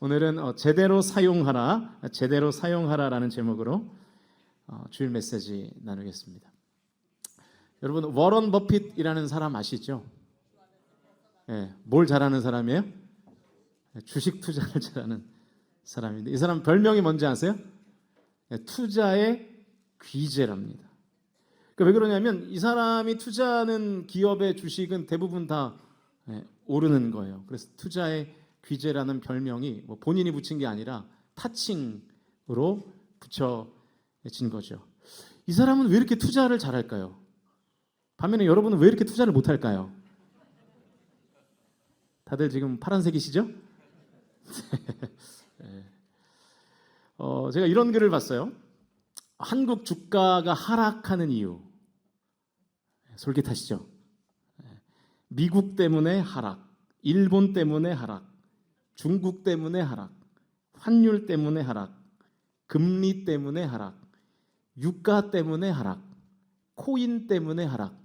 오늘은 제대로 사용하라, 제대로 사용하라라는 제목으로 주일 메시지 나누겠습니다. 여러분, 워런 버핏이라는 사람 아시죠? 네, 뭘 잘하는 사람이에요? 주식 투자를 잘하는 사람인데, 이 사람 별명이 뭔지 아세요? 투자의 귀재랍니다. 그러니까 왜 그러냐면 이 사람이 투자하는 기업의 주식은 대부분 다 오르는 거예요. 그래서 투자의 귀재라는 별명이 뭐 본인이 붙인 게 아니라 타칭으로 붙여진 거죠. 이 사람은 왜 이렇게 투자를 잘할까요? 반면에 여러분은 왜 이렇게 투자를 못할까요? 다들 지금 파란색이시죠? 제가 이런 글을 봤어요. 한국 주가가 하락하는 이유 솔깃하시죠? 미국 때문에 하락, 일본 때문에 하락, 중국 때문에 하락, 환율 때문에 하락, 금리 때문에 하락, 유가 때문에 하락, 코인 때문에 하락.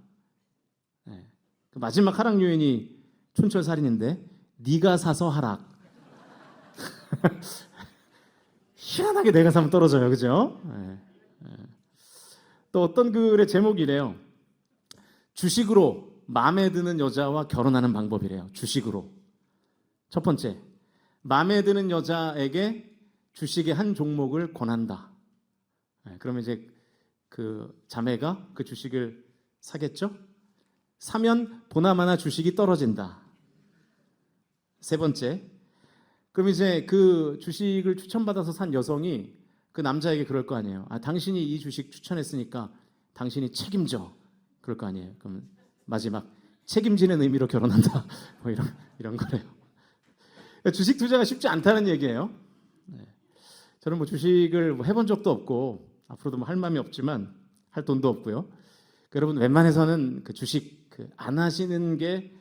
그 마지막 하락 요인이 촌철살인인데 네가 사서 하락. 희한하게 내가 사면 떨어져요, 그죠? 또 어떤 글의 제목이래요. 주식으로 마음에 드는 여자와 결혼하는 방법이래요. 주식으로. 첫 번째, 마음에 드는 여자에게 주식의 한 종목을 권한다. 그러면 이제 그 자매가 그 주식을 사겠죠? 사면 보나마나 주식이 떨어진다. 세 번째, 그럼 이제 그 주식을 추천받아서 산 여성이 그 남자에게 그럴 거 아니에요. 당신이 이 주식 추천했으니까 당신이 책임져. 그럴 거 아니에요. 그럼 마지막 책임지는 의미로 결혼한다. 뭐 이런 거래요. 주식 투자가 쉽지 않다는 얘기예요. 저는 뭐 주식을 뭐 해본 적도 없고 앞으로도 뭐 할 마음이 없지만 할 돈도 없고요. 여러분 웬만해서는 그 주식 안 하시는 게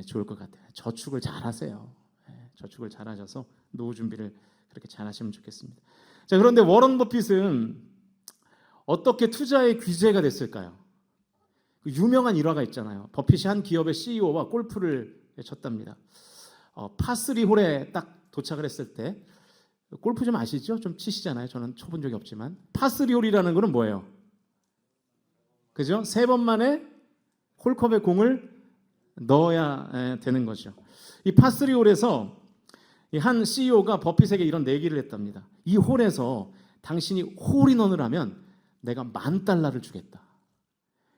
좋을 것 같아요. 저축을 잘 하세요. 저축을 잘 하셔서 노후 준비를 그렇게 잘 하시면 좋겠습니다. 자, 그런데 워런 버핏은 어떻게 투자의 귀재가 됐을까요? 그 유명한 일화가 있잖아요. 버핏이 한 기업의 CEO와 골프를 쳤답니다. 파3 홀에 딱 도착을 했을 때 골프 좀 아시죠? 좀 치시잖아요. 저는 쳐본 적이 없지만 파3 홀이라는 거는 뭐예요? 그죠? 3번 만에 홀컵에 공을 넣어야 되는 거죠. 이 파3 홀에서 한 CEO가 버핏에게 이런 내기를 했답니다. 이 홀에서 당신이 홀인원을 하면 내가 $10,000를 주겠다.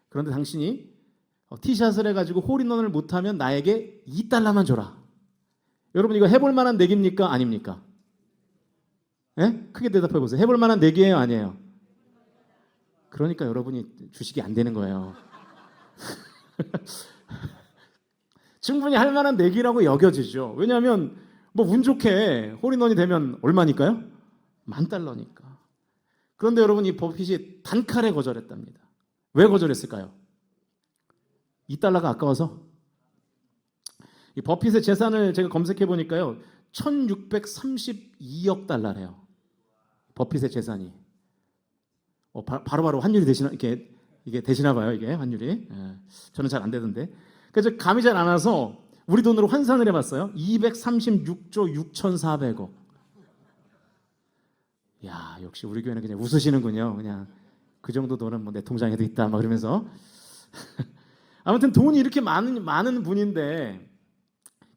그런데 당신이 티샷을 해가지고 홀인원을 못하면 나에게 $2만 줘라. 여러분 이거 해볼 만한 내기입니까? 아닙니까? 예? 크게 대답해 보세요. 해볼 만한 내기예요? 아니에요? 그러니까 여러분이 주식이 안 되는 거예요. 충분히 할 만한 내기라고 여겨지죠. 왜냐하면 뭐 운 좋게 홀인원이 되면 얼마니까요? $10,000니까. 그런데 여러분 이 버핏이 단칼에 거절했답니다. 왜 거절했을까요? $2가 아까워서? 이 버핏의 재산을 제가 검색해 보니까요, 1,632억 달러래요. 버핏의 재산이. 바로바로 환율이 되시나 이게 되시나 봐요, 이게 환율이. 저는 잘 안 되던데. 그래서 감이 잘 안 와서 우리 돈으로 환산을 해봤어요. 236조 6,400억. 야, 역시 우리 교회는 그냥 웃으시는군요. 그냥 그 정도 돈은 뭐 내 통장에도 있다, 막 그러면서. 아무튼 돈이 이렇게 많은 분인데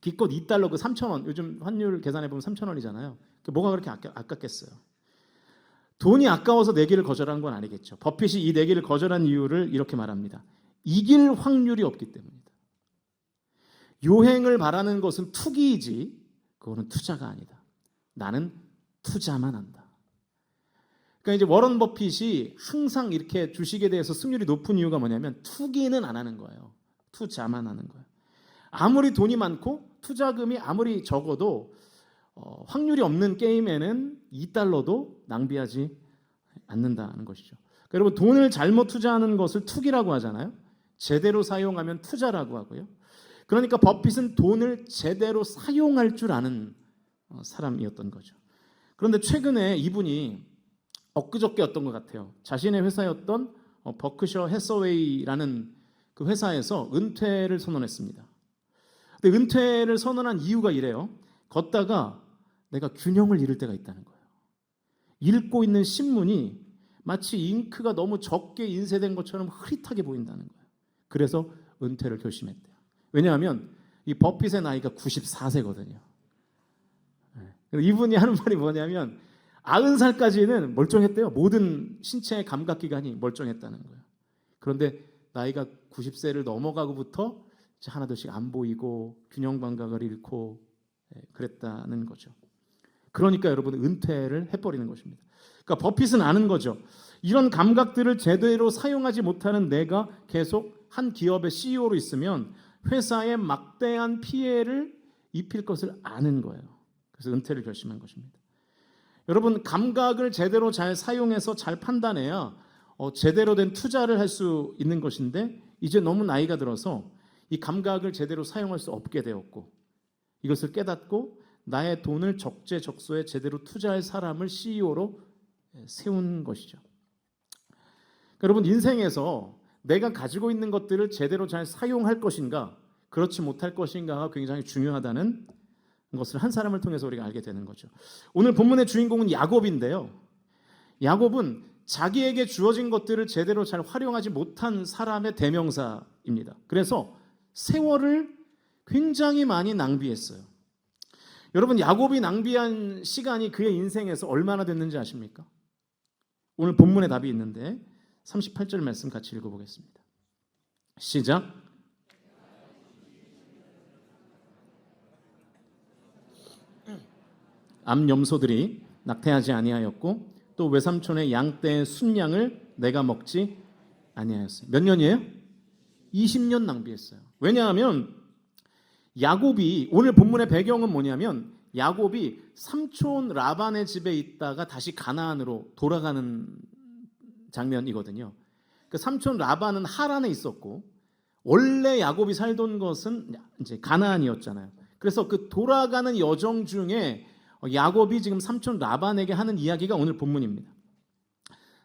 기껏 $2 그 3,000원, 요즘 환율 계산해 보면 3,000원이잖아요. 뭐가 그렇게 아깝겠어요? 돈이 아까워서 내기를 거절한 건 아니겠죠. 버핏이 이 내기를 거절한 이유를 이렇게 말합니다. 이길 확률이 없기 때문이다. 요행을 바라는 것은 투기이지 그거는 투자가 아니다. 나는 투자만 한다. 그러니까 이제 워런 버핏이 항상 이렇게 주식에 대해서 승률이 높은 이유가 뭐냐면 투기는 안 하는 거예요. 투자만 하는 거예요. 아무리 돈이 많고 투자금이 아무리 적어도 확률이 없는 게임에는 $2도 낭비하지 않는다는 것이죠. 그러니까 여러분 돈을 잘못 투자하는 것을 투기라고 하잖아요. 제대로 사용하면 투자라고 하고요. 그러니까 버핏은 돈을 제대로 사용할 줄 아는 사람이었던 거죠. 그런데 최근에 이분이 엊그저께였던 것 같아요. 자신의 회사였던 버크셔 해서웨이라는 그 회사에서 은퇴를 선언했습니다. 근데 은퇴를 선언한 이유가 이래요. 걷다가 내가 균형을 잃을 때가 있다는 거예요. 읽고 있는 신문이 마치 잉크가 너무 적게 인쇄된 것처럼 흐릿하게 보인다는 거예요. 그래서 은퇴를 결심했대요. 왜냐하면 이 버핏의 나이가 94세거든요. 이분이 하는 말이 뭐냐면 90살까지는 멀쩡했대요. 모든 신체의 감각기관이 멀쩡했다는 거예요. 그런데 나이가 90세를 넘어가고부터 하나둘씩 안 보이고 균형 감각을 잃고 그랬다는 거죠. 그러니까 여러분 은퇴를 해버리는 것입니다. 그러니까 버핏은 아는 거죠. 이런 감각들을 제대로 사용하지 못하는 내가 계속 한 기업의 CEO로 있으면 회사에 막대한 피해를 입힐 것을 아는 거예요. 그래서 은퇴를 결심한 것입니다. 여러분 감각을 제대로 잘 사용해서 잘 판단해야 제대로 된 투자를 할 수 있는 것인데 이제 너무 나이가 들어서 이 감각을 제대로 사용할 수 없게 되었고 이것을 깨닫고 나의 돈을 적재적소에 제대로 투자할 사람을 CEO로 세운 것이죠. 여러분 인생에서 내가 가지고 있는 것들을 제대로 잘 사용할 것인가 그렇지 못할 것인가가 굉장히 중요하다는 것을 한 사람을 통해서 우리가 알게 되는 거죠. 오늘 본문의 주인공은 야곱인데요. 야곱은 자기에게 주어진 것들을 제대로 잘 활용하지 못한 사람의 대명사입니다. 그래서 세월을 굉장히 많이 낭비했어요. 여러분 야곱이 낭비한 시간이 그의 인생에서 얼마나 됐는지 아십니까? 오늘 본문에 답이 있는데 38절 말씀 같이 읽어보겠습니다. 시작. 암염소들이 낙태하지 아니하였고 또 외삼촌의 양떼의 순양을 내가 먹지 아니하였어요. 몇 년이에요? 20년 낭비했어요. 왜냐하면 야곱이 오늘 본문의 배경은 뭐냐면 야곱이 삼촌 라반의 집에 있다가 다시 가나안으로 돌아가는 장면이거든요. 그 삼촌 라반은 하란에 있었고 원래 야곱이 살던 것은 이제 가나안이었잖아요. 그래서 그 돌아가는 여정 중에 야곱이 지금 삼촌 라반에게 하는 이야기가 오늘 본문입니다.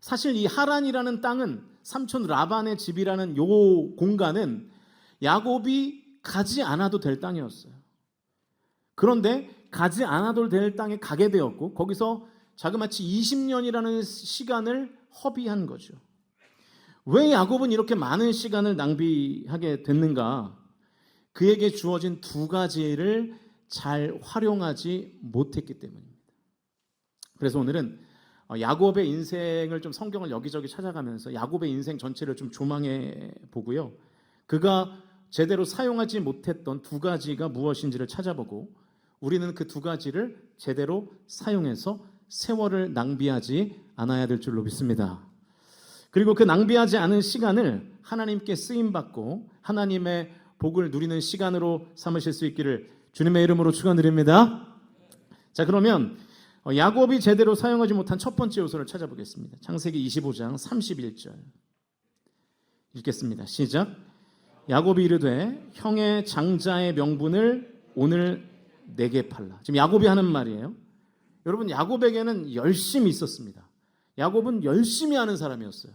사실 이 하란이라는 땅은 삼촌 라반의 집이라는 요 공간은 야곱이 가지 않아도 될 땅이었어요. 그런데 가지 않아도 될 땅에 가게 되었고 거기서 자그마치 20년이라는 시간을 허비한 거죠. 왜 야곱은 이렇게 많은 시간을 낭비하게 됐는가? 그에게 주어진 두 가지를 잘 활용하지 못했기 때문입니다. 그래서 오늘은 야곱의 인생을 좀 성경을 여기저기 찾아가면서 야곱의 인생 전체를 좀 조망해 보고요. 그가 제대로 사용하지 못했던 두 가지가 무엇인지를 찾아보고 우리는 그 두 가지를 제대로 사용해서 세월을 낭비하지 않아야 될 줄로 믿습니다. 그리고 그 낭비하지 않은 시간을 하나님께 쓰임받고 하나님의 복을 누리는 시간으로 삼으실 수 있기를 주님의 이름으로 축원드립니다. 자, 그러면 야곱이 제대로 사용하지 못한 첫 번째 요소를 찾아보겠습니다. 창세기 25장 31절 읽겠습니다. 시작. 야곱이 이르되 형의 장자의 명분을 오늘 내게 팔라. 지금 야곱이 하는 말이에요. 여러분 야곱에게는 열심이 있었습니다. 야곱은 열심히 하는 사람이었어요.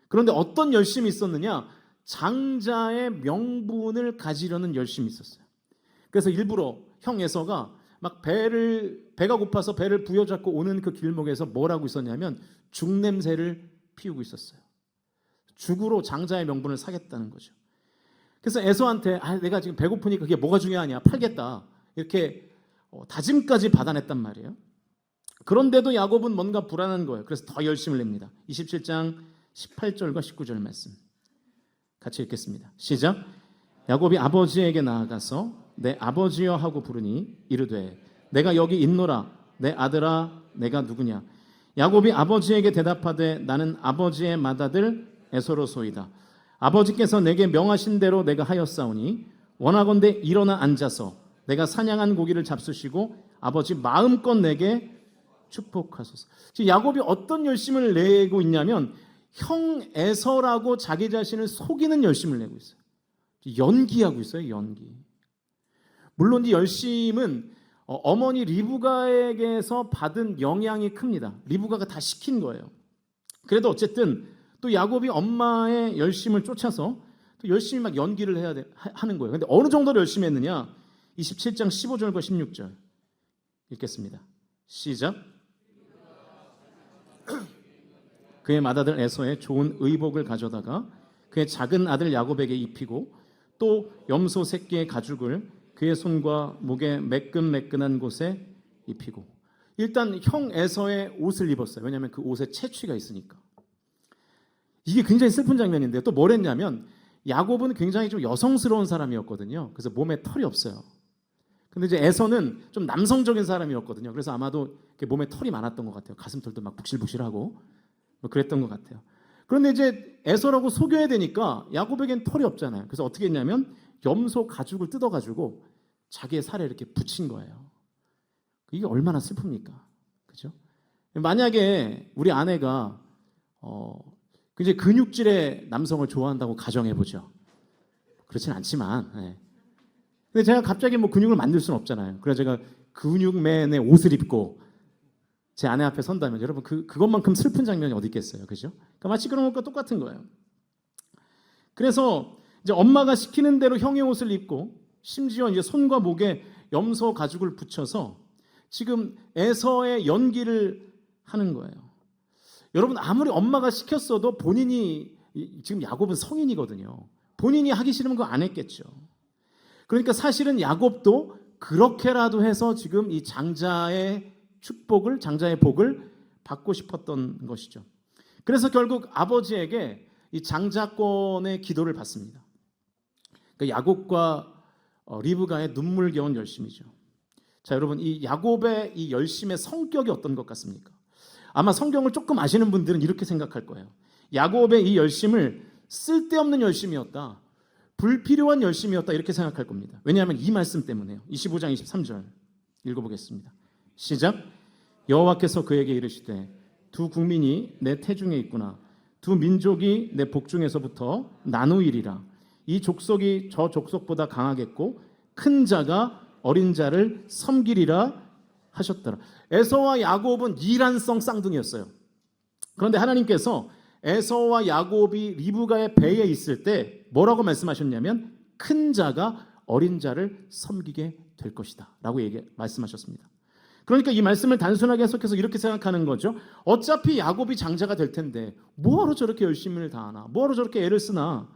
그런데 어떤 열심이 있었느냐? 장자의 명분을 가지려는 열심이 있었어요. 그래서 일부러 형 에서가 막 배가 고파서 배를 부여잡고 오는 그 길목에서 뭘 하고 있었냐면 죽냄새를 피우고 있었어요. 죽으로 장자의 명분을 사겠다는 거죠. 그래서 에서한테 내가 지금 배고프니까 그게 뭐가 중요하냐? 팔겠다. 이렇게 다짐까지 받아냈단 말이에요. 그런데도 야곱은 뭔가 불안한 거예요. 그래서 더 열심을 냅니다. 27장 18절과 19절 말씀 같이 읽겠습니다. 시작. 야곱이 아버지에게 나아가서 내 아버지여 하고 부르니 이르되 내가 여기 있노라. 내 아들아 내가 누구냐? 야곱이 아버지에게 대답하되 나는 아버지의 맏아들 에서로소이다. 아버지께서 내게 명하신 대로 내가 하였사오니 원하건대 일어나 앉아서 내가 사냥한 고기를 잡수시고 아버지 마음껏 내게 축복하소서. 지금 야곱이 어떤 열심을 내고 있냐면 형 에서라고 자기 자신을 속이는 열심을 내고 있어요. 연기하고 있어요. 연기. 물론 이 열심은 어머니 리브가에게서 받은 영향이 큽니다. 리브가가 다 시킨 거예요. 그래도 어쨌든 또 야곱이 엄마의 열심을 쫓아서 또 열심히 막 연기를 하는 거예요. 근데 어느 정도로 열심히 했느냐? 27장 15절과 16절 읽겠습니다. 시작. 그의 맏아들 에서의 좋은 의복을 가져다가 그의 작은 아들 야곱에게 입히고 또 염소 새끼의 가죽을 그의 손과 목에 매끈매끈한 곳에 입히고. 일단 형 에서의 옷을 입었어요. 왜냐하면 그 옷에 채취가 있으니까. 이게 굉장히 슬픈 장면인데요. 또 뭘 했냐면 야곱은 굉장히 좀 여성스러운 사람이었거든요. 그래서 몸에 털이 없어요. 근데 이제 에서는 좀 남성적인 사람이었거든요. 그래서 아마도 몸에 털이 많았던 것 같아요. 가슴털도 막 북실북실하고 뭐 그랬던 것 같아요. 그런데 이제 에서라고 속여야 되니까 야곱에겐 털이 없잖아요. 그래서 어떻게 했냐면 염소 가죽을 뜯어가지고 자기의 살에 이렇게 붙인 거예요. 이게 얼마나 슬픕니까? 그죠? 만약에 우리 아내가 굉장히 근육질의 남성을 좋아한다고 가정해보죠. 그렇진 않지만, 네. 근데 제가 갑자기 뭐 근육을 만들 수는 없잖아요. 그래서 제가 근육맨의 옷을 입고 제 아내 앞에 선다면 여러분 그것만큼 슬픈 장면이 어디 있겠어요, 그죠? 그러니까 마치 그런 것과 똑같은 거예요. 그래서 이제 엄마가 시키는 대로 형의 옷을 입고 심지어 이제 손과 목에 염소 가죽을 붙여서 지금 에서의 연기를 하는 거예요. 여러분 아무리 엄마가 시켰어도 본인이 지금 야곱은 성인이거든요. 본인이 하기 싫으면 그거 안 했겠죠. 그러니까 사실은 야곱도 그렇게라도 해서 지금 이 장자의 축복을 장자의 복을 받고 싶었던 것이죠. 그래서 결국 아버지에게 이 장자권의 기도를 받습니다. 그러니까 야곱과 리브가의 눈물겨운 열심이죠. 자, 여러분 이 야곱의 이 열심의 성격이 어떤 것 같습니까? 아마 성경을 조금 아시는 분들은 이렇게 생각할 거예요. 야곱의 이 열심을 쓸데없는 열심이었다, 불필요한 열심이었다 이렇게 생각할 겁니다. 왜냐하면 이 말씀 때문에요. 25장 23절 읽어보겠습니다. 시작. 여호와께서 그에게 이르시되 두 국민이 내 태중에 있구나. 두 민족이 내 복중에서부터 나누이리라. 이 족속이 저 족속보다 강하겠고 큰 자가 어린 자를 섬기리라 하셨더라. 에서와 야곱은 이란성 쌍둥이였어요. 그런데 하나님께서 에서와 야곱이 리브가의 배에 있을 때 뭐라고 말씀하셨냐면 큰 자가 어린 자를 섬기게 될 것이다 라고 말씀하셨습니다. 그러니까 이 말씀을 단순하게 해석해서 이렇게 생각하는 거죠. 어차피 야곱이 장자가 될 텐데 뭐하러 저렇게 열심을 다하나, 뭐하러 저렇게 애를 쓰나.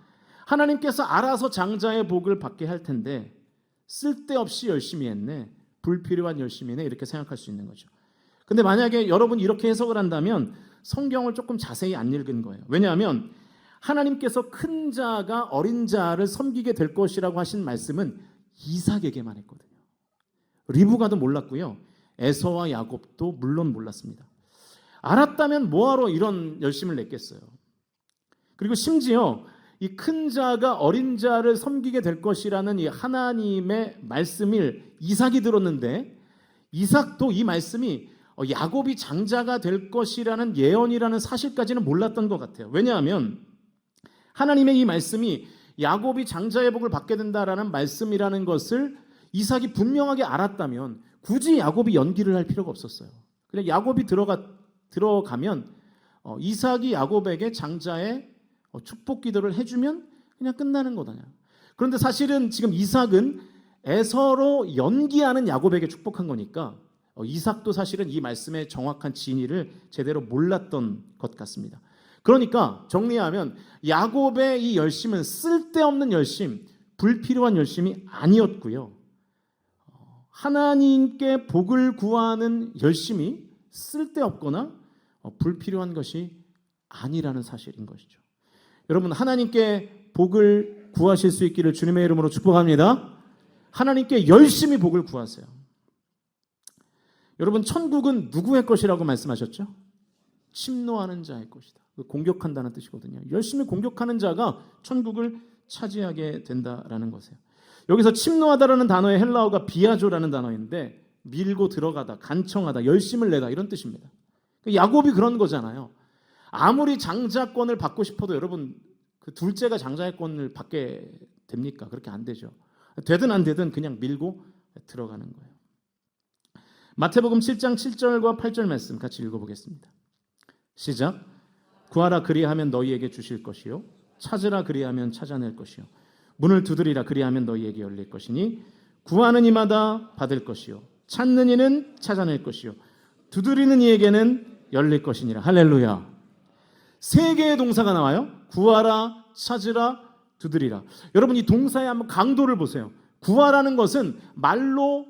하나님께서 알아서 장자의 복을 받게 할 텐데 쓸데없이 열심히 했네, 불필요한 열심이네 이렇게 생각할 수 있는 거죠. 근데 만약에 여러분이 이렇게 해석을 한다면 성경을 조금 자세히 안 읽은 거예요. 왜냐하면 하나님께서 큰 자가 어린 자를 섬기게 될 것이라고 하신 말씀은 이삭에게만 했거든요. 리브가도 몰랐고요, 에서와 야곱도 물론 몰랐습니다. 알았다면 뭐하러 이런 열심을 냈겠어요. 그리고 심지어 이 큰 자가 어린 자를 섬기게 될 것이라는 이 하나님의 말씀을 이삭이 들었는데 이삭도 이 말씀이 야곱이 장자가 될 것이라는 예언이라는 사실까지는 몰랐던 것 같아요. 왜냐하면 하나님의 이 말씀이 야곱이 장자의 복을 받게 된다라는 말씀이라는 것을 이삭이 분명하게 알았다면 굳이 야곱이 연기를 할 필요가 없었어요. 그냥 야곱이 들어가면 이삭이 야곱에게 장자의 축복 기도를 해주면 그냥 끝나는 거다. 그런데 사실은 지금 이삭은 에서로 연기하는 야곱에게 축복한 거니까 이삭도 사실은 이 말씀의 정확한 진의를 제대로 몰랐던 것 같습니다. 그러니까 정리하면 야곱의 이 열심은 쓸데없는 열심, 불필요한 열심이 아니었고요. 하나님께 복을 구하는 열심이 쓸데없거나 불필요한 것이 아니라는 사실인 것이죠. 여러분 하나님께 복을 구하실 수 있기를 주님의 이름으로 축복합니다. 하나님께 열심히 복을 구하세요. 여러분 천국은 누구의 것이라고 말씀하셨죠? 침노하는 자의 것이다. 공격한다는 뜻이거든요. 열심히 공격하는 자가 천국을 차지하게 된다라는 것이에요. 여기서 침노하다라는 단어의 헬라어가 비아조라는 단어인데 밀고 들어가다, 간청하다, 열심을 내다 이런 뜻입니다. 야곱이 그런 거잖아요. 아무리 장자권을 받고 싶어도 여러분 그 둘째가 장자권을 받게 됩니까? 그렇게 안 되죠. 되든 안 되든 그냥 밀고 들어가는 거예요. 마태복음 7장 7절과 8절 말씀 같이 읽어보겠습니다. 시작. 구하라 그리하면 너희에게 주실 것이요 찾으라 그리하면 찾아낼 것이요 문을 두드리라 그리하면 너희에게 열릴 것이니 구하는 이마다 받을 것이요 찾는 이는 찾아낼 것이요 두드리는 이에게는 열릴 것이니라. 할렐루야. 세 개의 동사가 나와요. 구하라, 찾으라, 두드리라. 여러분 이 동사의 한번 강도를 보세요. 구하라는 것은 말로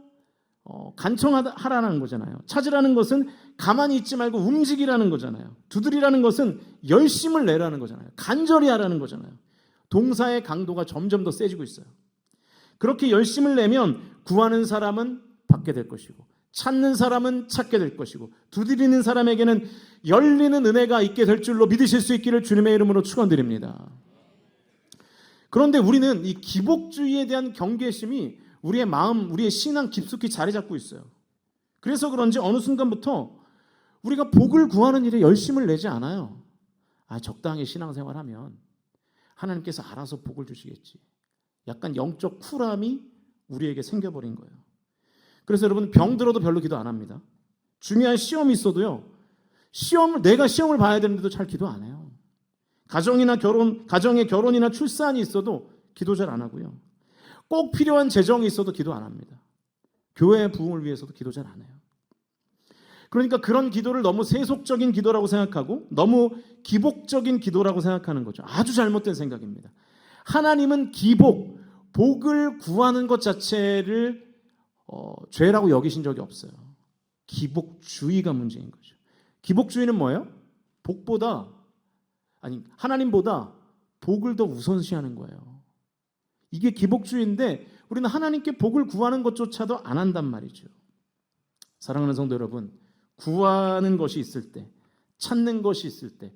간청하라는 거잖아요. 찾으라는 것은 가만히 있지 말고 움직이라는 거잖아요. 두드리라는 것은 열심을 내라는 거잖아요. 간절히 하라는 거잖아요. 동사의 강도가 점점 더 세지고 있어요. 그렇게 열심을 내면 구하는 사람은 받게 될 것이고 찾는 사람은 찾게 될 것이고 두드리는 사람에게는 열리는 은혜가 있게 될 줄로 믿으실 수 있기를 주님의 이름으로 축원드립니다. 그런데 우리는 이 기복주의에 대한 경계심이 우리의 마음, 우리의 신앙 깊숙이 자리 잡고 있어요. 그래서 그런지 어느 순간부터 우리가 복을 구하는 일에 열심을 내지 않아요. 적당히 신앙생활하면 하나님께서 알아서 복을 주시겠지. 약간 영적 쿨함이 우리에게 생겨버린 거예요. 그래서 여러분 병 들어도 별로 기도 안 합니다. 중요한 시험이 있어도요. 내가 시험을 봐야 되는데도 잘 기도 안 해요. 가정에 결혼이나 출산이 있어도 기도 잘 안 하고요. 꼭 필요한 재정이 있어도 기도 안 합니다. 교회의 부흥을 위해서도 기도 잘 안 해요. 그러니까 그런 기도를 너무 세속적인 기도라고 생각하고 너무 기복적인 기도라고 생각하는 거죠. 아주 잘못된 생각입니다. 하나님은 복을 구하는 것 자체를 죄라고 여기신 적이 없어요. 기복주의가 문제인 거죠. 기복주의는 뭐예요? 하나님보다 복을 더 우선시하는 거예요. 이게 기복주의인데 우리는 하나님께 복을 구하는 것조차도 안 한단 말이죠. 사랑하는 성도 여러분, 구하는 것이 있을 때, 찾는 것이 있을 때,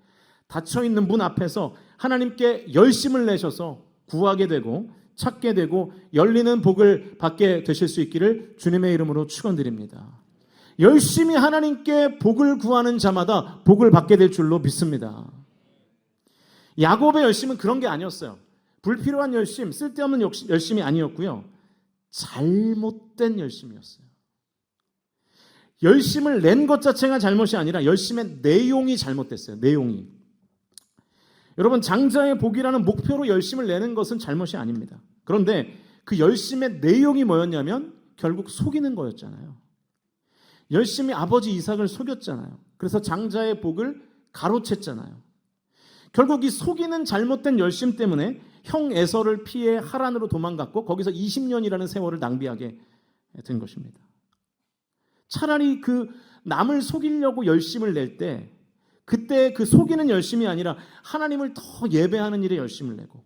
닫혀있는 문 앞에서 하나님께 열심을 내셔서 구하게 되고 찾게 되고 열리는 복을 받게 되실 수 있기를 주님의 이름으로 축원드립니다. 열심히 하나님께 복을 구하는 자마다 복을 받게 될 줄로 믿습니다. 야곱의 열심은 그런 게 아니었어요. 불필요한 열심, 쓸데없는 열심이 아니었고요. 잘못된 열심이었어요. 열심을 낸 것 자체가 잘못이 아니라 열심의 내용이 잘못됐어요. 내용이. 여러분 장자의 복이라는 목표로 열심을 내는 것은 잘못이 아닙니다. 그런데 그 열심의 내용이 뭐였냐면 결국 속이는 거였잖아요. 열심히 아버지 이삭을 속였잖아요. 그래서 장자의 복을 가로챘잖아요. 결국 이 속이는 잘못된 열심 때문에 형 에서를 피해 하란으로 도망갔고 거기서 20년이라는 세월을 낭비하게 된 것입니다. 차라리 그 남을 속이려고 열심을 낼 때 그때 그 속이는 열심이 아니라 하나님을 더 예배하는 일에 열심을 내고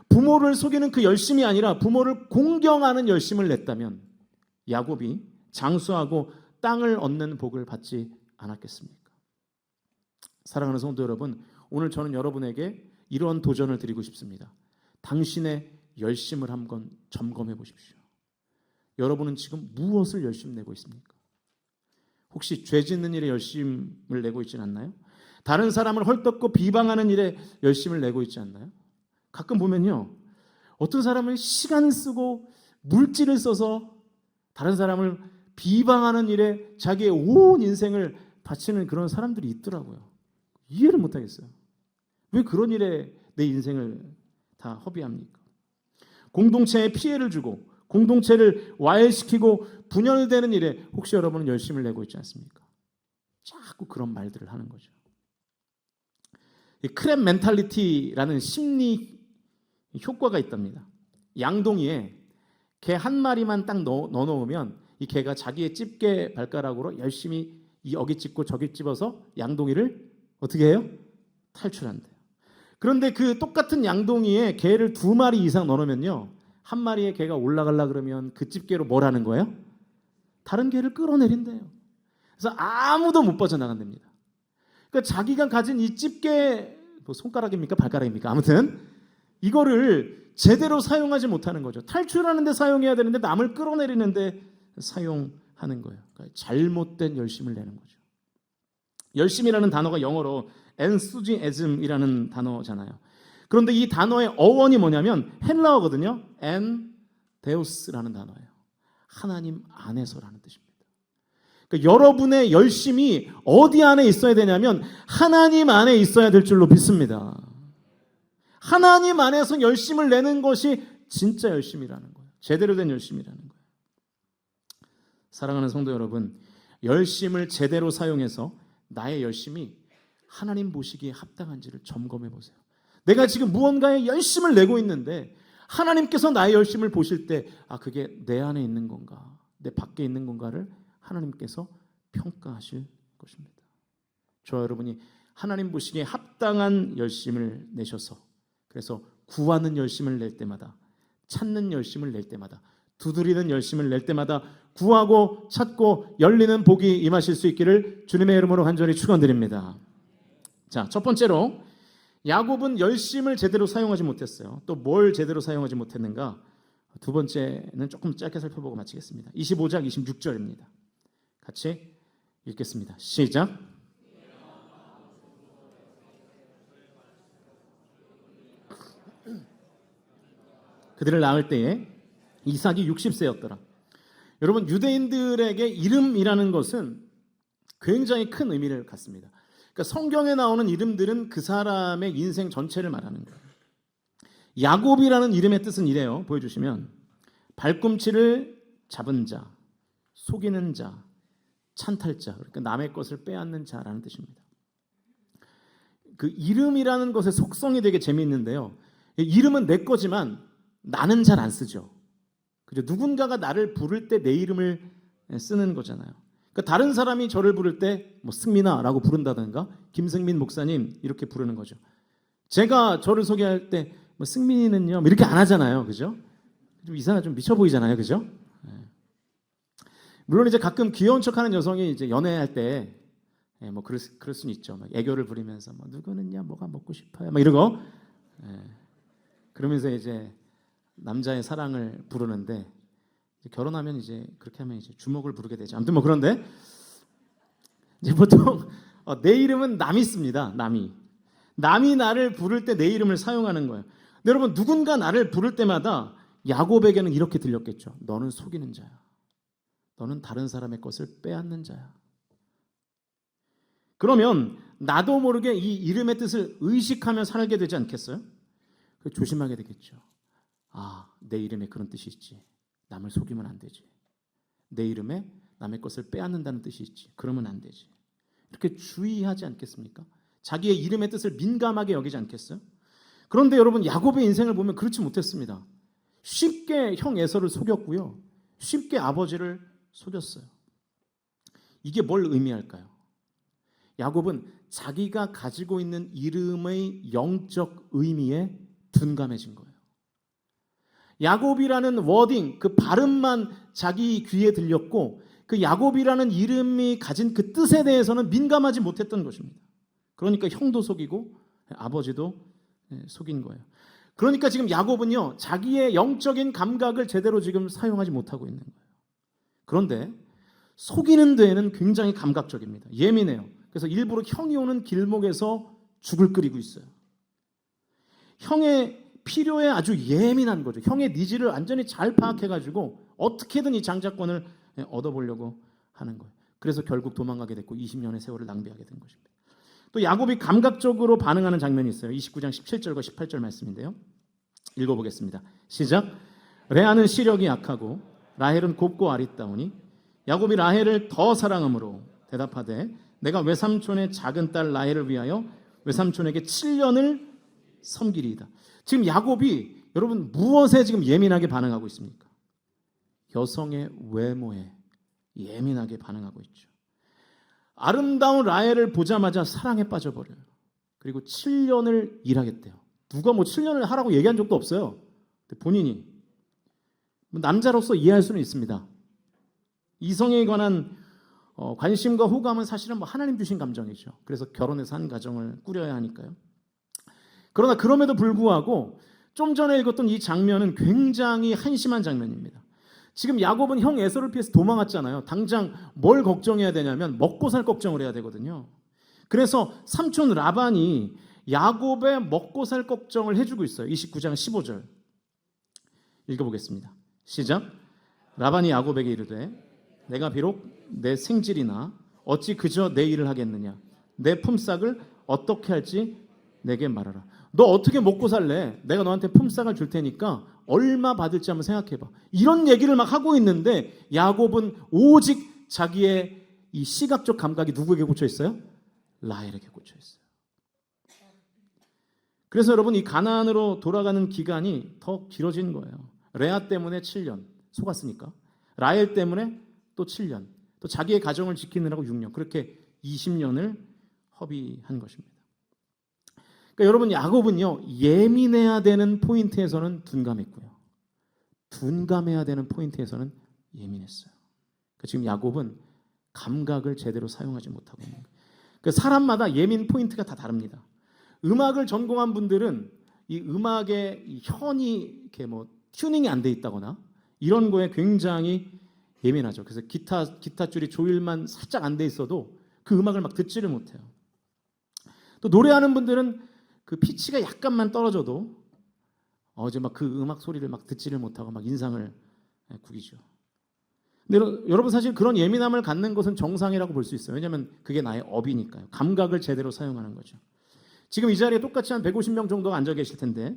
부모를 속이는 그 열심이 아니라 부모를 공경하는 열심을 냈다면 야곱이 장수하고 땅을 얻는 복을 받지 않았겠습니까? 사랑하는 성도 여러분, 오늘 저는 여러분에게 이러한 도전을 드리고 싶습니다. 당신의 열심을 한번 점검해 보십시오. 여러분은 지금 무엇을 열심 내고 있습니까? 혹시 죄 짓는 일에 열심을 내고 있지 않나요? 다른 사람을 헐떡고 비방하는 일에 열심을 내고 있지 않나요? 가끔 보면요, 어떤 사람은 시간 쓰고 물질을 써서 다른 사람을 비방하는 일에 자기의 온 인생을 바치는 그런 사람들이 있더라고요. 이해를 못하겠어요. 왜 그런 일에 내 인생을 다 허비합니까? 공동체에 피해를 주고 공동체를 와해시키고 분열되는 일에 혹시 여러분은 열심을 내고 있지 않습니까? 자꾸 그런 말들을 하는 거죠. 이 크랩 멘탈리티라는 심리 효과가 있답니다. 양동이에 개 한 마리만 딱 넣어놓으면 이 개가 자기의 집게 발가락으로 열심히 여기 찝고 저기 찝어서 양동이를 어떻게 해요? 탈출한대요. 그런데 그 똑같은 양동이에 개를 2마리 이상 넣으면요, 한 마리의 개가 올라가려 그러면 그 집게로 뭘 하는 거예요? 다른 개를 끌어내린대요. 그래서 아무도 못 빠져나간답니다. 그러니까 자기가 가진 이 집게, 손가락입니까? 발가락입니까? 아무튼 이거를 제대로 사용하지 못하는 거죠. 탈출하는데 사용해야 되는데 남을 끌어내리는데 사용하는 거예요. 그러니까 잘못된 열심을 내는 거죠. 열심이라는 단어가 영어로 enthusiasm이라는 단어잖아요. 그런데 이 단어의 어원이 뭐냐면 헬라어거든요. 엔데우스라는 단어예요. 하나님 안에서라는 뜻입니다. 그러니까 여러분의 열심이 어디 안에 있어야 되냐면 하나님 안에 있어야 될 줄로 믿습니다. 하나님 안에서 열심을 내는 것이 진짜 열심이라는 거예요. 제대로 된 열심이라는 거예요. 사랑하는 성도 여러분, 열심을 제대로 사용해서 나의 열심이 하나님 보시기에 합당한지를 점검해 보세요. 내가 지금 무언가에 열심을 내고 있는데 하나님께서 나의 열심을 보실 때 그게 내 안에 있는 건가, 내 밖에 있는 건가를 하나님께서 평가하실 것입니다. 저와 여러분이 하나님 보시기에 합당한 열심을 내셔서, 그래서 구하는 열심을 낼 때마다, 찾는 열심을 낼 때마다, 두드리는 열심을 낼 때마다 구하고 찾고 열리는 복이 임하실 수 있기를 주님의 이름으로 간절히 축원드립니다. 자, 첫 번째로 야곱은 열심을 제대로 사용하지 못했어요. 또 뭘 제대로 사용하지 못했는가? 두 번째는 조금 짧게 살펴보고 마치겠습니다. 25장 26절입니다. 같이 읽겠습니다. 시작. 그들을 낳을 때에 이삭이 60세였더라. 여러분, 유대인들에게 이름이라는 것은 굉장히 큰 의미를 갖습니다. 그러니까 성경에 나오는 이름들은 그 사람의 인생 전체를 말하는 거예요. 야곱이라는 이름의 뜻은 이래요. 보여주시면 발꿈치를 잡은 자, 속이는 자, 찬탈자, 그러니까 남의 것을 빼앗는 자라는 뜻입니다. 그 이름이라는 것의 속성이 되게 재미있는데요. 이름은 내 거지만 나는 잘 안 쓰죠. 그죠? 누군가가 나를 부를 때 내 이름을 쓰는 거잖아요. 그러니까 다른 사람이 저를 부를 때 뭐 승민아라고 부른다든가 김승민 목사님 이렇게 부르는 거죠. 제가 저를 소개할 때 뭐 승민이는요 뭐 이렇게 안 하잖아요. 그죠? 좀 이상하게 좀 미쳐 보이잖아요. 그죠? 물론 이제 가끔 귀여운 척하는 여성이 이제 연애할 때 뭐 그럴 수는 있죠. 막 애교를 부리면서 뭐 누구는요 뭐가 먹고 싶어요. 막 이러고 그러면서 이제 남자의 사랑을 부르는데 결혼하면 이제 그렇게 하면 이제 주먹을 부르게 되죠. 아무튼 뭐 그런데 이제 보통 내 이름은 남이 씁니다. 남이 나를 부를 때 내 이름을 사용하는 거예요. 근데 여러분 누군가 나를 부를 때마다 야곱에게는 이렇게 들렸겠죠. 너는 속이는 자야. 너는 다른 사람의 것을 빼앗는 자야. 그러면 나도 모르게 이 이름의 뜻을 의식하며 살게 되지 않겠어요? 조심하게 되겠죠. 내 이름에 그런 뜻이 있지. 남을 속이면 안 되지. 내 이름에 남의 것을 빼앗는다는 뜻이 있지. 그러면 안 되지. 이렇게 주의하지 않겠습니까? 자기의 이름의 뜻을 민감하게 여기지 않겠어요? 그런데 여러분 야곱의 인생을 보면 그렇지 못했습니다. 쉽게 형 에서를 속였고요. 쉽게 아버지를 속였어요. 이게 뭘 의미할까요? 야곱은 자기가 가지고 있는 이름의 영적 의미에 둔감해진 거예요. 야곱이라는 워딩, 그 발음만 자기 귀에 들렸고 그 야곱이라는 이름이 가진 그 뜻에 대해서는 민감하지 못했던 것입니다. 그러니까 형도 속이고 아버지도 속인 거예요. 그러니까 지금 야곱은요 자기의 영적인 감각을 제대로 지금 사용하지 못하고 있는 거예요. 그런데 속이는 데에는 굉장히 감각적입니다. 예민해요. 그래서 일부러 형이 오는 길목에서 죽을 끓이고 있어요. 형의 필요에 아주 예민한 거죠. 형의 니즈를 완전히 잘 파악해가지고 어떻게든 이 장자권을 얻어보려고 하는 거예요. 그래서 결국 도망가게 됐고 20년의 세월을 낭비하게 된 것입니다. 또 야곱이 감각적으로 반응하는 장면이 있어요. 29장 17절과 18절 말씀인데요. 읽어보겠습니다. 시작. 레아는 시력이 약하고 라헬은 곱고 아리따우니 야곱이 라헬을 더 사랑함으로 대답하되 내가 외삼촌의 작은 딸 라헬을 위하여 외삼촌에게 7년을 섬기리이다. 지금 야곱이 여러분 무엇에 지금 예민하게 반응하고 있습니까? 여성의 외모에 예민하게 반응하고 있죠. 아름다운 라헬을 보자마자 사랑에 빠져버려요. 그리고 7년을 일하겠대요. 누가 뭐 7년을 하라고 얘기한 적도 없어요. 본인이 남자로서 이해할 수는 있습니다. 이성에 관한 관심과 호감은 사실은 뭐 하나님 주신 감정이죠. 그래서 결혼해서 한 가정을 꾸려야 하니까요. 그러나 그럼에도 불구하고 좀 전에 읽었던 이 장면은 굉장히 한심한 장면입니다. 지금 야곱은 형 에서를 피해서 도망갔잖아요. 당장 뭘 걱정해야 되냐면 먹고 살 걱정을 해야 되거든요. 그래서 삼촌 라반이 야곱의 먹고 살 걱정을 해주고 있어요. 29장 15절 읽어보겠습니다. 시작. 라반이 야곱에게 이르되 내가 비록 내 생질이나 어찌 그저 내 일을 하겠느냐. 내 품삯을 어떻게 할지 내게 말하라. 너 어떻게 먹고 살래? 내가 너한테 품삯을 줄 테니까 얼마 받을지 한번 생각해봐. 이런 얘기를 막 하고 있는데 야곱은 오직 자기의 이 시각적 감각이 누구에게 꽂혀 있어요? 라헬에게 꽂혀 있어요. 그래서 여러분 이 가나안으로 돌아가는 기간이 더 길어진 거예요. 레아 때문에 7년 속았으니까. 라헬 때문에 또 7년. 또 자기의 가정을 지키느라고 6년. 그렇게 20년을 허비한 것입니다. 그러니까 여러분 야곱은요 예민해야 되는 포인트에서는 둔감했고요. 둔감해야 되는 포인트에서는 예민했어요. 그러니까 지금 야곱은 감각을 제대로 사용하지 못하고 있는 거예요. 그러니까 사람마다 예민 포인트가 다 다릅니다. 음악을 전공한 분들은 이 음악의 이 현이 이렇게 뭐 튜닝이 안 돼 있다거나 이런 거에 굉장히 예민하죠. 그래서 기타 줄이 조율만 살짝 안 돼 있어도 그 음악을 막 듣지를 못해요. 또 노래하는 분들은 그 피치가 약간만 떨어져도 이제 막 그 음악 소리를 막 듣지를 못하고 막 인상을 구기죠. 근데 여러분 사실 그런 예민함을 갖는 것은 정상이라고 볼 수 있어요. 왜냐하면 그게 나의 업이니까요. 감각을 제대로 사용하는 거죠. 지금 이 자리에 똑같이 한 150명 정도가 앉아 계실 텐데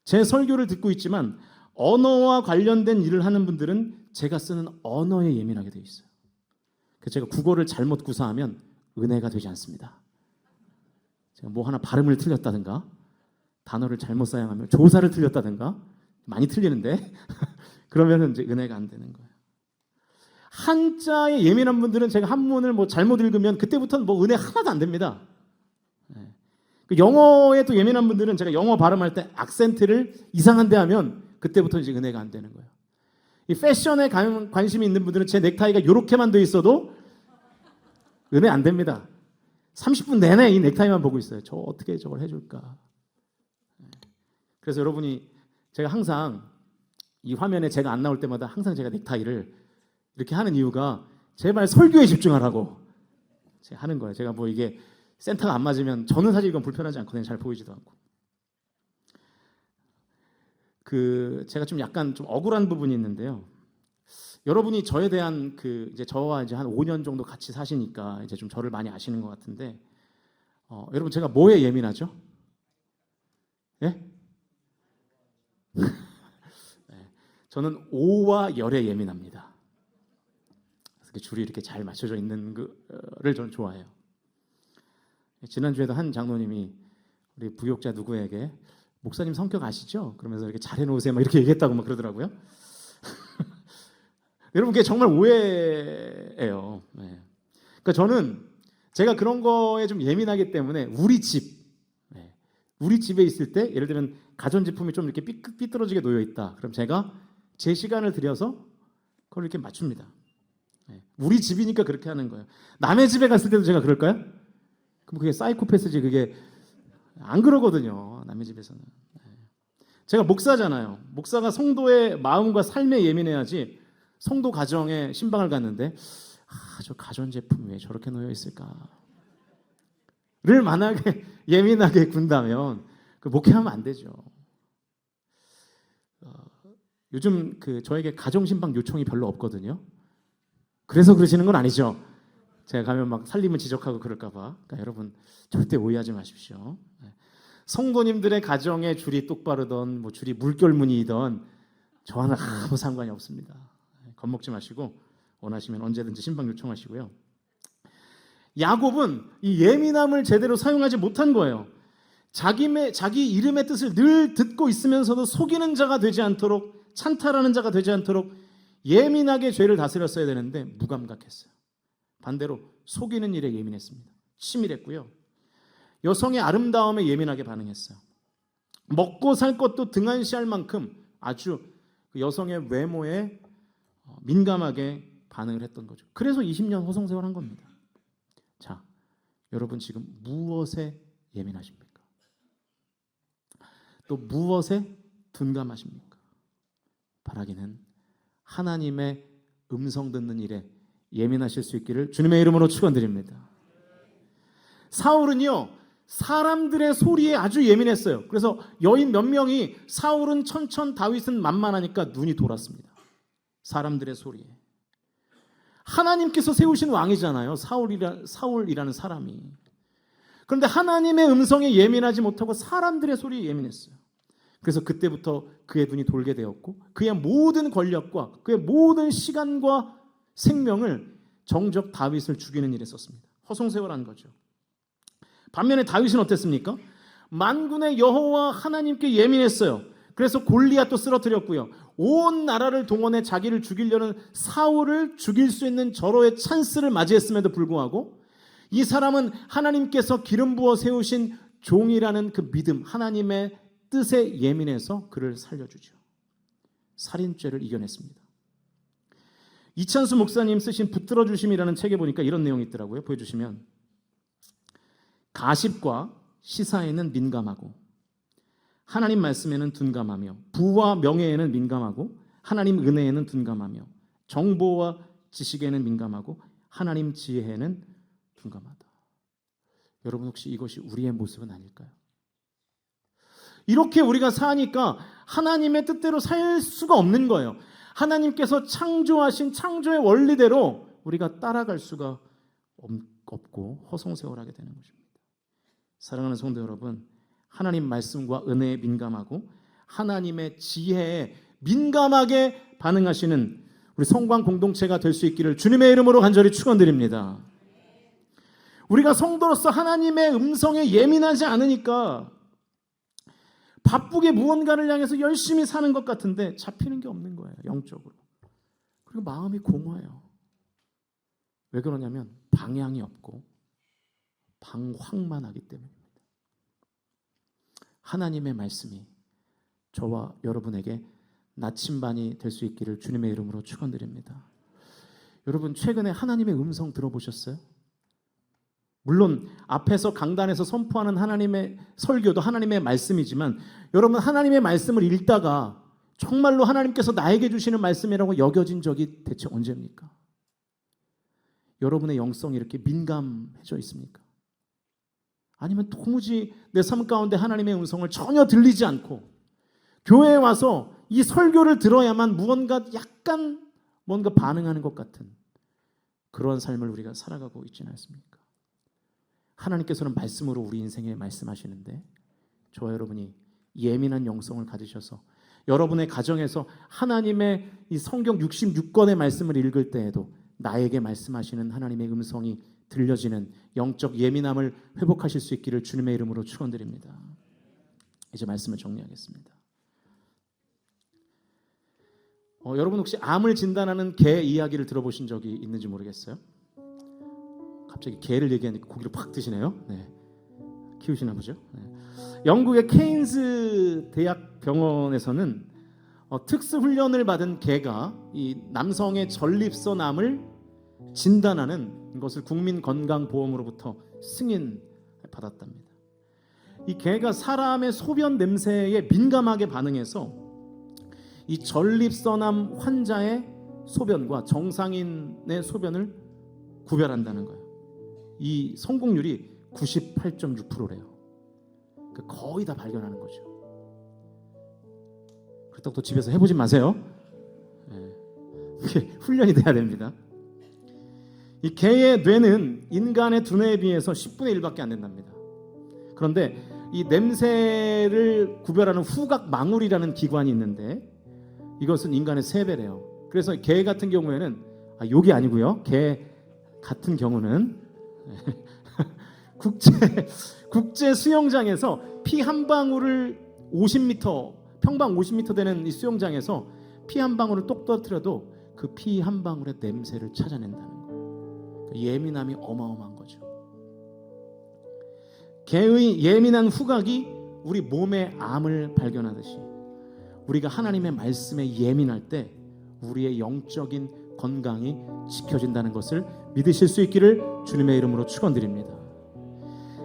제 설교를 듣고 있지만 언어와 관련된 일을 하는 분들은 제가 쓰는 언어에 예민하게 되어 있어요. 그래서 제가 국어를 잘못 구사하면 은혜가 되지 않습니다. 제가 뭐 하나 발음을 틀렸다든가 단어를 잘못 사용하면 조사를 틀렸다든가 많이 틀리는데 그러면 이제 은혜가 안 되는 거예요. 한자에 예민한 분들은 제가 한문을 뭐 잘못 읽으면 그때부터는 뭐 은혜 하나도 안 됩니다. 영어에 또 예민한 분들은 제가 영어 발음할 때 악센트를 이상한데 하면 그때부터 이제 은혜가 안 되는 거예요. 이 패션에 관심이 있는 분들은 제 넥타이가 이렇게만 돼 있어도 은혜 안 됩니다. 30분 내내 이 넥타이만 보고 있어요. 저 어떻게 저걸 해줄까? 그래서 여러분이 제가 항상 이 화면에 제가 안 나올 때마다 항상 제가 넥타이를 이렇게 하는 이유가 제발 설교에 집중하라고 제가 하는 거예요. 제가 뭐 이게 센터가 안 맞으면 저는 사실 이건 불편하지 않거든요. 잘 보이지도 않고. 제가 좀 약간 좀 억울한 부분이 있는데요. 여러분이 저에 대한 이제 저와 이제 한 5년 정도 같이 사시니까 이제 좀 저를 많이 아시는 것 같은데, 여러분 제가 뭐에 예민하죠? 예? 네, 저는 오와 열에 예민합니다. 그래서 줄이 이렇게 잘 맞춰져 있는 거를 저는 좋아해요. 지난주에도 한 장로님이 우리 부욕자 누구에게 목사님 성격 아시죠? 그러면서 이렇게 잘 해놓으세요 막 이렇게 얘기했다고 막 그러더라고요. 여러분 그게 정말 오해예요. 네. 그러니까 저는 제가 그런 거에 좀 예민하기 때문에 우리 집에 있을 때 예를 들면 가전제품이 좀 이렇게 삐뚤어지게 놓여 있다. 그럼 제가 제 시간을 들여서 그걸 이렇게 맞춥니다. 네. 우리 집이니까 그렇게 하는 거예요. 남의 집에 갔을 때도 제가 그럴까요? 그럼 그게 사이코패스지. 그게 안 그러거든요. 남의 집에서는. 제가 목사잖아요. 목사가 성도의 마음과 삶에 예민해야지. 성도 가정에 신방을 갔는데 저 가전제품이 왜 저렇게 놓여 있을까? 를 만약에 예민하게 군다면 그 목회하면 안 되죠. 요즘 저에게 가정 신방 요청이 별로 없거든요. 그래서 그러시는 건 아니죠. 제가 가면 막 살림을 지적하고 그럴까 봐. 그러니까 여러분 절대 오해하지 마십시오. 성도님들의 가정에 줄이 똑바르던 뭐 줄이 물결무늬이던 저와는 아무 상관이 없습니다. 겁먹지 마시고 원하시면 언제든지 신방 요청하시고요. 야곱은 이 예민함을 제대로 사용하지 못한 거예요. 자기 이름의 뜻을 늘 듣고 있으면서도 속이는 자가 되지 않도록, 찬탈하는 자가 되지 않도록 예민하게 죄를 다스렸어야 되는데 무감각했어요. 반대로 속이는 일에 예민했습니다. 치밀했고요. 여성의 아름다움에 예민하게 반응했어요. 먹고 살 것도 등한시할 만큼 아주 여성의 외모에 민감하게 반응을 했던 거죠. 그래서 20년 호성생활한 겁니다. 자, 여러분 지금 무엇에 예민하십니까? 또 무엇에 둔감하십니까? 바라기는 하나님의 음성 듣는 일에 예민하실 수 있기를 주님의 이름으로 축원드립니다. 사울은요, 사람들의 소리에 아주 예민했어요. 그래서 여인 몇 명이 사울은 천천 다윗은 만만하니까 눈이 돌았습니다. 사람들의 소리에. 하나님께서 세우신 왕이잖아요. 사울이라는 사람이. 그런데 하나님의 음성에 예민하지 못하고 사람들의 소리에 예민했어요. 그래서 그때부터 그의 눈이 돌게 되었고 그의 모든 권력과 그의 모든 시간과 생명을 정적 다윗을 죽이는 일에 썼습니다. 허송세월한 거죠. 반면에 다윗은 어땠습니까? 만군의 여호와 하나님께 예민했어요. 그래서 골리앗도 쓰러뜨렸고요. 온 나라를 동원해 자기를 죽이려는 사울을 죽일 수 있는 절호의 찬스를 맞이했음에도 불구하고 이 사람은 하나님께서 기름 부어 세우신 종이라는 그 믿음, 하나님의 뜻에 예민해서 그를 살려주죠. 살인죄를 이겨냈습니다. 이찬수 목사님 쓰신 붙들어 주심이라는 책에 보니까 이런 내용이 있더라고요. 보여주시면 가십과 시사에는 민감하고 하나님 말씀에는 둔감하며 부와 명예에는 민감하고 하나님 은혜에는 둔감하며 정보와 지식에는 민감하고 하나님 지혜에는 둔감하다. 여러분 혹시 이것이 우리의 모습은 아닐까요? 이렇게 우리가 사니까 하나님의 뜻대로 살 수가 없는 거예요. 하나님께서 창조하신 창조의 원리대로 우리가 따라갈 수가 없고 허송세월하게 되는 것입니다. 사랑하는 성도 여러분, 하나님 말씀과 은혜에 민감하고 하나님의 지혜에 민감하게 반응하시는 우리 성광 공동체가 될 수 있기를 주님의 이름으로 간절히 축원드립니다. 우리가 성도로서 하나님의 음성에 예민하지 않으니까 바쁘게 무언가를 향해서 열심히 사는 것 같은데 잡히는 게 없는 거예요. 영적으로. 그리고 마음이 공허해요. 왜 그러냐면 방향이 없고 방황만 하기 때문입니다. 하나님의 말씀이 저와 여러분에게 나침반이 될 수 있기를 주님의 이름으로 축원드립니다. 여러분 최근에 하나님의 음성 들어보셨어요? 물론 앞에서 강단에서 선포하는 하나님의 설교도 하나님의 말씀이지만 여러분 하나님의 말씀을 읽다가 정말로 하나님께서 나에게 주시는 말씀이라고 여겨진 적이 대체 언제입니까? 여러분의 영성이 이렇게 민감해져 있습니까? 아니면 도무지 내 삶 가운데 하나님의 음성을 전혀 들리지 않고 교회에 와서 이 설교를 들어야만 무언가 약간 뭔가 반응하는 것 같은 그런 삶을 우리가 살아가고 있지는 않습니까? 하나님께서는 말씀으로 우리 인생에 말씀하시는데 저와 여러분이 예민한 영성을 가지셔서 여러분의 가정에서 하나님의 이 성경 66권의 말씀을 읽을 때에도 나에게 말씀하시는 하나님의 음성이 들려지는 영적 예민함을 회복하실 수 있기를 주님의 이름으로 축원드립니다. 이제 말씀을 정리하겠습니다. 여러분 혹시 암을 진단하는 개 이야기를 들어보신 적이 있는지 모르겠어요. 갑자기 개를 얘기하니까 고기를 팍 드시네요. 네. 키우시나 보죠. 네. 영국의 케인스 대학 병원에서는 특수 훈련을 받은 개가 이 남성의 전립선암을 진단하는 것을 국민건강보험으로부터 승인 받았답니다. 이 개가 사람의 소변 냄새에 민감하게 반응해서 이 전립선암 환자의 소변과 정상인의 소변을 구별한다는 거예요. 이 성공률이 98.6%래요. 거의 다 발견하는 거죠. 그렇다고 또 집에서 해보지 마세요. 네. 훈련이 돼야 됩니다. 이 개의 뇌는 인간의 두뇌에 비해서 10분의 1밖에 안 된답니다. 그런데 이 냄새를 구별하는 후각망울이라는 기관이 있는데 이것은 인간의 3배래요. 그래서 개 같은 경우에는 욕이 아니고요. 개 같은 경우는 국제 수영장에서 피 한 방울을 50m 평방 50m 되는 이 수영장에서 피 한 방울을 똑 떨어뜨려도 그 피 한 방울의 냄새를 찾아낸다는 거예요. 예민함이 어마어마한 거죠. 개의 예민한 후각이 우리 몸의 암을 발견하듯이 우리가 하나님의 말씀에 예민할 때 우리의 영적인 건강이 지켜진다는 것을 믿으실 수 있기를 주님의 이름으로 축원드립니다.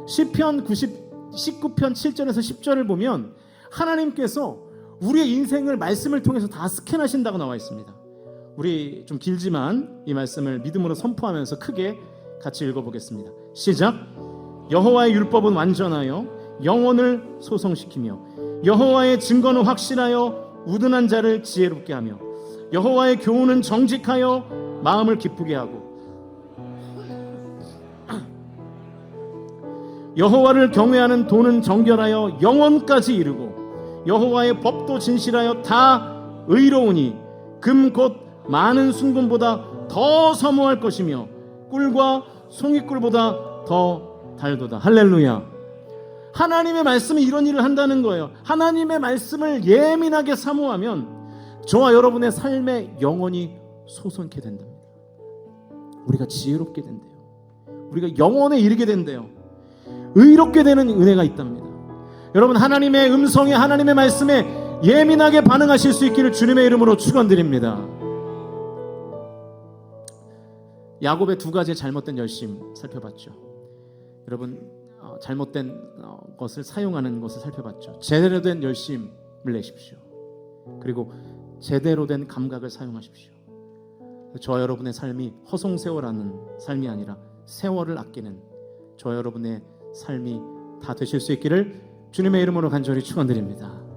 시편 19편 7절에서 10절을 보면 하나님께서 우리의 인생을 말씀을 통해서 다 스캔하신다고 나와 있습니다. 우리 좀 길지만 이 말씀을 믿음으로 선포하면서 크게 같이 읽어보겠습니다. 시작. 여호와의 율법은 완전하여 영혼을 소성시키며 여호와의 증거는 확실하여 우둔한 자를 지혜롭게 하며 여호와의 교훈은 정직하여 마음을 기쁘게 하고 여호와를 경외하는 도는 정결하여 영원까지 이르고 여호와의 법도 진실하여 다 의로우니 금 곧 많은 순금보다 더 사모할 것이며 꿀과 송이꿀보다 더 달도다. 할렐루야. 하나님의 말씀이 이런 일을 한다는 거예요. 하나님의 말씀을 예민하게 사모하면 저와 여러분의 삶에 영원히 솟게 된답니다. 우리가 지혜롭게 된대요. 우리가 영원에 이르게 된대요. 의롭게 되는 은혜가 있답니다. 여러분, 하나님의 음성에, 하나님의 말씀에 예민하게 반응하실 수 있기를 주님의 이름으로 축원드립니다. 야곱의 두 가지의 잘못된 열심 살펴봤죠. 여러분, 잘못된 것을 사용하는 것을 살펴봤죠. 제대로 된 열심을 내십시오. 그리고 제대로 된 감각을 사용하십시오. 저와 여러분의 삶이 허송세월하는 삶이 아니라 세월을 아끼는 저와 여러분의 삶이 다 되실 수 있기를 주님의 이름으로 간절히 축원드립니다.